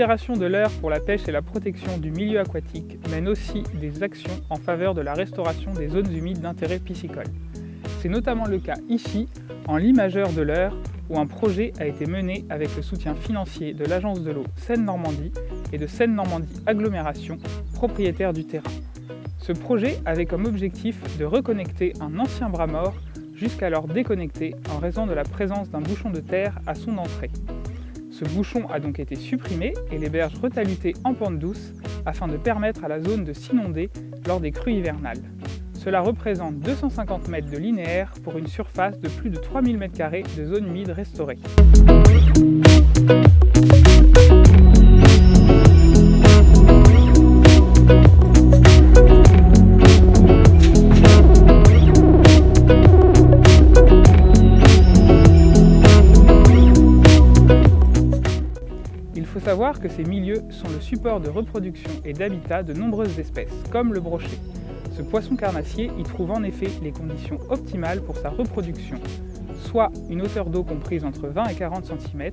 Fédération de l'Eure pour la pêche et la protection du milieu aquatique mène aussi des actions en faveur de la restauration des zones humides d'intérêt piscicole. C'est notamment le cas ici, en lit majeur de l'Eure, où un projet a été mené avec le soutien financier de l'Agence de l'eau Seine-Normandie et de Seine-Normandie Agglomération, propriétaire du terrain. Ce projet avait comme objectif de reconnecter un ancien bras mort, jusqu'alors déconnecté en raison de la présence d'un bouchon de terre à son entrée. Ce bouchon a donc été supprimé et les berges retalutées en pente douce afin de permettre à la zone de s'inonder lors des crues hivernales. Cela représente 250 mètres de linéaire pour une surface de plus de 3000 m² de zone humide restaurée. Il faut savoir que ces milieux sont le support de reproduction et d'habitat de nombreuses espèces, comme le brochet. Ce poisson carnassier y trouve en effet les conditions optimales pour sa reproduction, soit une hauteur d'eau comprise entre 20 et 40 cm,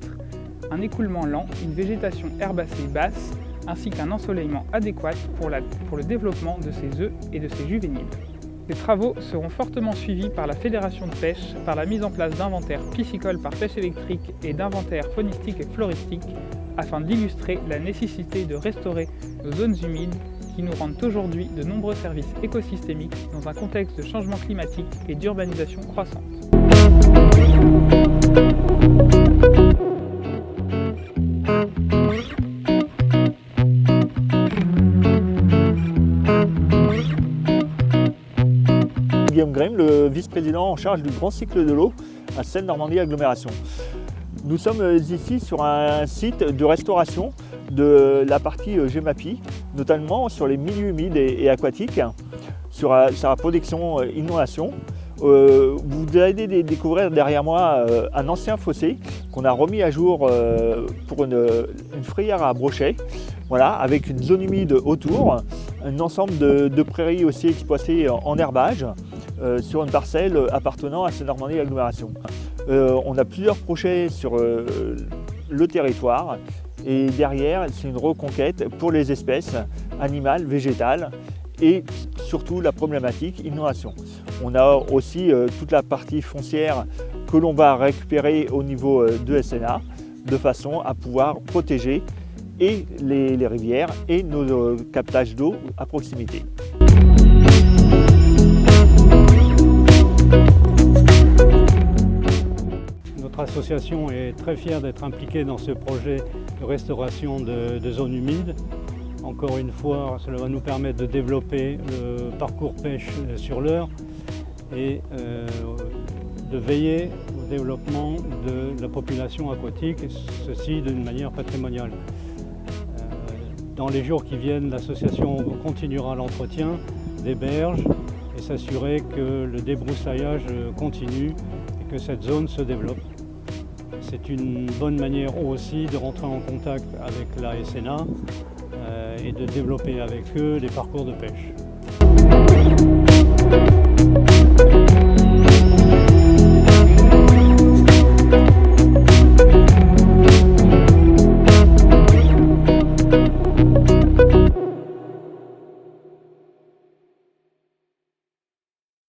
un écoulement lent, une végétation herbacée basse, ainsi qu'un ensoleillement adéquat pour le développement de ses œufs et de ses juvéniles. Ces travaux seront fortement suivis par la Fédération de pêche, par la mise en place d'inventaires piscicoles par pêche électrique et d'inventaires faunistiques et floristiques, afin d'illustrer la nécessité de restaurer nos zones humides qui nous rendent aujourd'hui de nombreux services écosystémiques dans un contexte de changement climatique et d'urbanisation croissante. Guillaume Grimm, le vice-président en charge du grand cycle de l'eau à Seine-Normandie Agglomération. Nous sommes ici sur un site de restauration de la partie GEMAPI, notamment sur les milieux humides et aquatiques, sur sa protection inondation. Vous allez découvrir derrière moi un ancien fossé qu'on a remis à jour pour une frayère à brochet, voilà, avec une zone humide autour, un ensemble de prairies aussi exploitées en herbage sur une parcelle appartenant à Seine-Normandie Agglomération. On a plusieurs projets sur le territoire et derrière c'est une reconquête pour les espèces animales, végétales et surtout la problématique inondation. On a aussi toute la partie foncière que l'on va récupérer au niveau de SNA de façon à pouvoir protéger et les rivières et nos captages d'eau à proximité. Notre association est très fière d'être impliquée dans ce projet de restauration de zones humides. Encore une fois, cela va nous permettre de développer le parcours pêche sur l'Eure et de veiller au développement de la population aquatique, ceci d'une manière patrimoniale. Dans les jours qui viennent, l'association continuera l'entretien des berges et s'assurer que le débroussaillage continue et que cette zone se développe. C'est une bonne manière aussi de rentrer en contact avec la SNA et de développer avec eux des parcours de pêche.